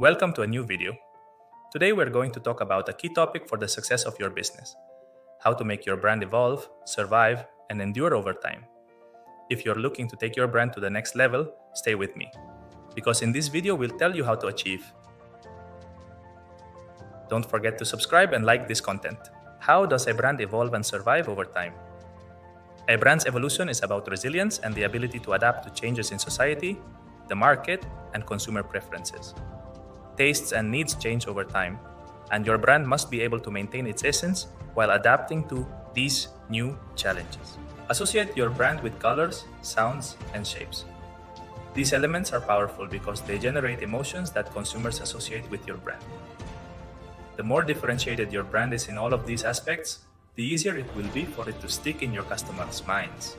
Welcome to a new video. Today we're going to talk about a key topic for the success of your business: how to make your brand evolve, survive, and endure over time. If you're looking to take your brand to the next level, stay with me, because in this video we'll tell you how to achieve. Don't forget to subscribe and like this content. How does a brand evolve and survive over time? A brand's evolution is about resilience and the ability to adapt to changes in society, the market, and consumer preferences. Tastes and needs change over time, and your brand must be able to maintain its essence while adapting to these new challenges. Associate your brand with colors, sounds, and shapes. These elements are powerful because they generate emotions that consumers associate with your brand. The more differentiated your brand is in all of these aspects, the easier it will be for it to stick in your customers' minds.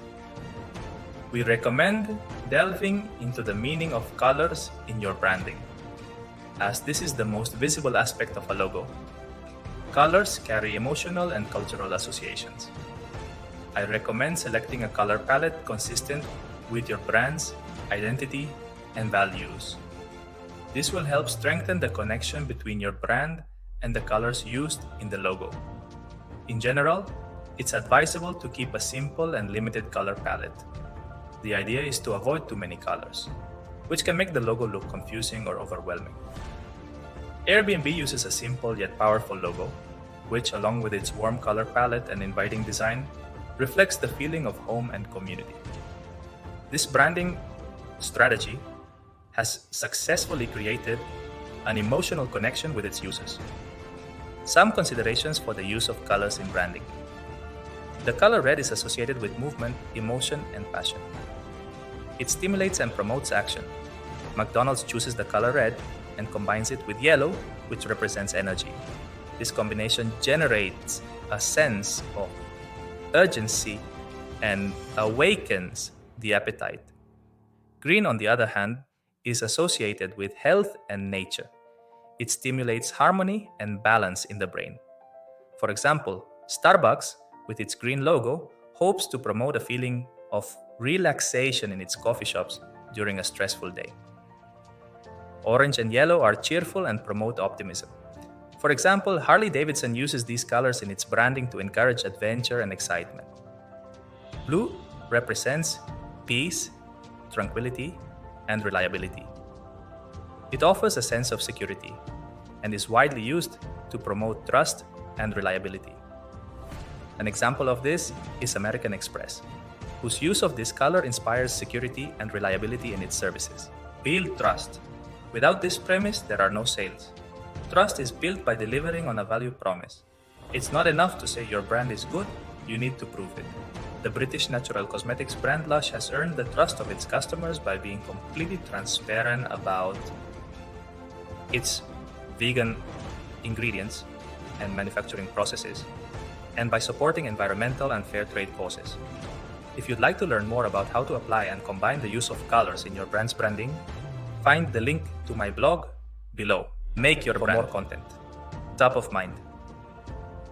We recommend delving into the meaning of colors in your branding, as this is the most visible aspect of a logo. Colors carry emotional and cultural associations. I recommend selecting a color palette consistent with your brand's identity and values. This will help strengthen the connection between your brand and the colors used in the logo. In general, it's advisable to keep a simple and limited color palette. The idea is to avoid too many colors, which can make the logo look confusing or overwhelming. Airbnb uses a simple yet powerful logo, which, along with its warm color palette and inviting design, reflects the feeling of home and community. This branding strategy has successfully created an emotional connection with its users. Some considerations for the use of colors in branding. The color red is associated with movement, emotion, and passion. It stimulates and promotes action. McDonald's chooses the color red and combines it with yellow, which represents energy. This combination generates a sense of urgency and awakens the appetite. Green, on the other hand, is associated with health and nature. It stimulates harmony and balance in the brain. For example, Starbucks, with its green logo, hopes to promote a feeling of relaxation in its coffee shops during a stressful day. Orange and yellow are cheerful and promote optimism. For example, Harley-Davidson uses these colors in its branding to encourage adventure and excitement. Blue represents peace, tranquility, and reliability. It offers a sense of security and is widely used to promote trust and reliability. An example of this is American Express, whose use of this color inspires security and reliability in its services. Build trust. Without this premise, there are no sales. Trust is built by delivering on a value promise. It's not enough to say your brand is good, you need to prove it. The British natural cosmetics brand Lush has earned the trust of its customers by being completely transparent about its vegan ingredients and manufacturing processes, and by supporting environmental and fair trade causes. If you'd like to learn more about how to apply and combine the use of colors in your brand's branding, find the link to my blog below. Make your brand more content top of mind.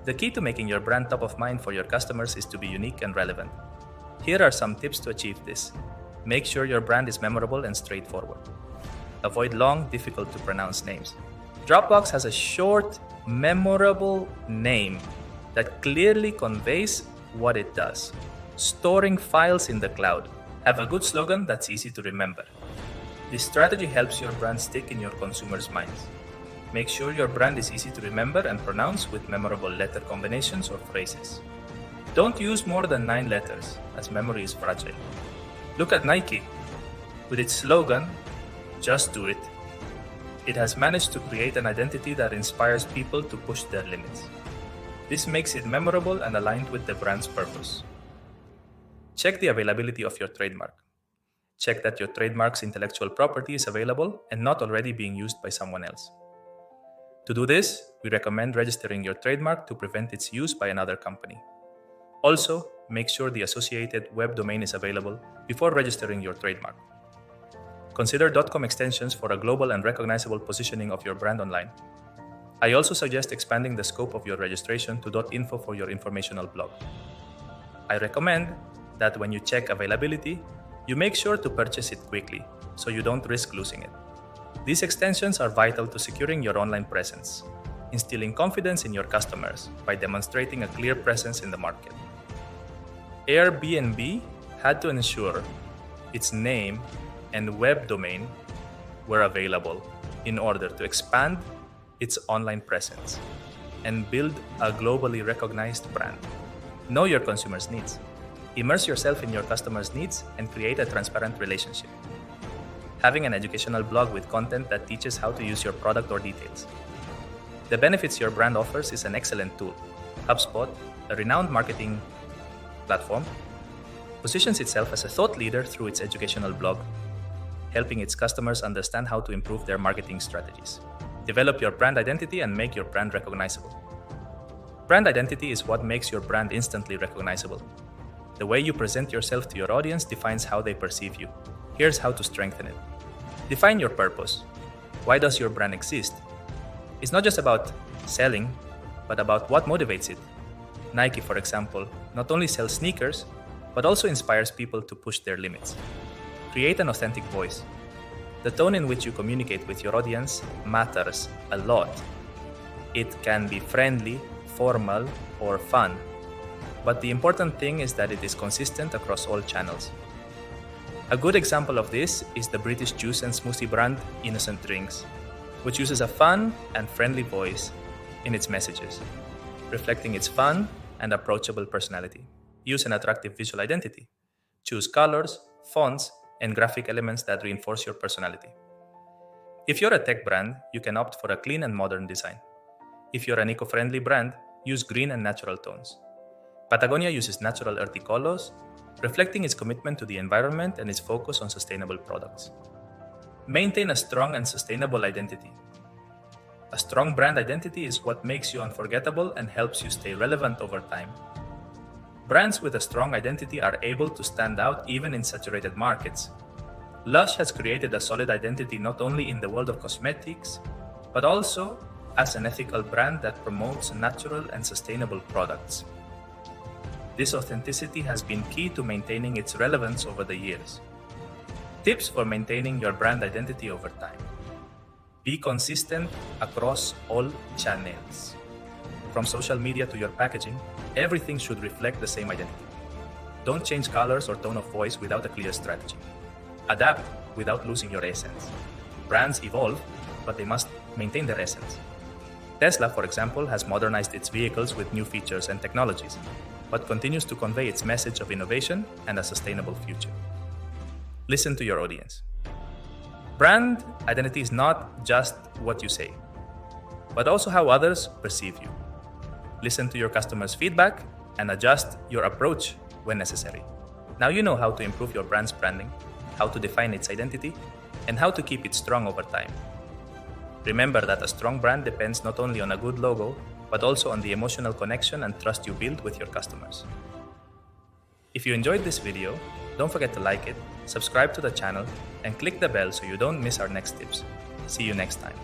The key to making your brand top of mind for your customers is to be unique and relevant. Here are some tips to achieve this. Make sure your brand is memorable and straightforward. Avoid long, difficult to pronounce names. Dropbox has a short, memorable name that clearly conveys what it does. Storing files in the cloud. Have a good slogan that's easy to remember. This strategy helps your brand stick in your consumers' minds. Make sure your brand is easy to remember and pronounce with memorable letter combinations or phrases. Don't use more than 9 letters, as memory is fragile. Look at Nike. With its slogan, "Just do it," it has managed to create an identity that inspires people to push their limits. This makes it memorable and aligned with the brand's purpose. Check the availability of your trademark. Check that your trademark's intellectual property is available and not already being used by someone else. To do this, we recommend registering your trademark to prevent its use by another company. Also, make sure the associated web domain is available before registering your trademark. Consider .com extensions for a global and recognizable positioning of your brand online. I also suggest expanding the scope of your registration to .info for your informational blog. I recommend that when you check availability, you make sure to purchase it quickly so you don't risk losing it. These extensions are vital to securing your online presence, instilling confidence in your customers by demonstrating a clear presence in the market. Airbnb had to ensure its name and web domain were available in order to expand its online presence and build a globally recognized brand. Know your consumers' needs. Immerse yourself in your customers' needs and create a transparent relationship. Having an educational blog with content that teaches how to use your product or details. The benefits your brand offers is an excellent tool. HubSpot, a renowned marketing platform, positions itself as a thought leader through its educational blog, helping its customers understand how to improve their marketing strategies. Develop your brand identity and make your brand recognizable. Brand identity is what makes your brand instantly recognizable. The way you present yourself to your audience defines how they perceive you. Here's how to strengthen it. Define your purpose. Why does your brand exist? It's not just about selling, but about what motivates it. Nike, for example, not only sells sneakers, but also inspires people to push their limits. Create an authentic voice. The tone in which you communicate with your audience matters a lot. It can be friendly, formal, or fun. But the important thing is that it is consistent across all channels. A good example of this is the British juice and smoothie brand Innocent Drinks, which uses a fun and friendly voice in its messages, reflecting its fun and approachable personality. Use an attractive visual identity. Choose colors, fonts, and graphic elements that reinforce your personality. If you're a tech brand, you can opt for a clean and modern design. If you're an eco-friendly brand, use green and natural tones. Patagonia uses natural earthy colors, reflecting its commitment to the environment and its focus on sustainable products. Maintain a strong and sustainable identity. A strong brand identity is what makes you unforgettable and helps you stay relevant over time. Brands with a strong identity are able to stand out even in saturated markets. Lush has created a solid identity not only in the world of cosmetics, but also as an ethical brand that promotes natural and sustainable products. This authenticity has been key to maintaining its relevance over the years. Tips for maintaining your brand identity over time. Be consistent across all channels. From social media to your packaging, everything should reflect the same identity. Don't change colors or tone of voice without a clear strategy. Adapt without losing your essence. Brands evolve, but they must maintain their essence. Tesla, for example, has modernized its vehicles with new features and technologies, but continues to convey its message of innovation and a sustainable future. Listen to your audience. Brand identity is not just what you say, but also how others perceive you. Listen to your customers' feedback and adjust your approach when necessary. Now you know how to improve your brand's branding, how to define its identity, and how to keep it strong over time. Remember that a strong brand depends not only on a good logo, but also on the emotional connection and trust you build with your customers. If you enjoyed this video, don't forget to like it, subscribe to the channel, and click the bell so you don't miss our next tips. See you next time.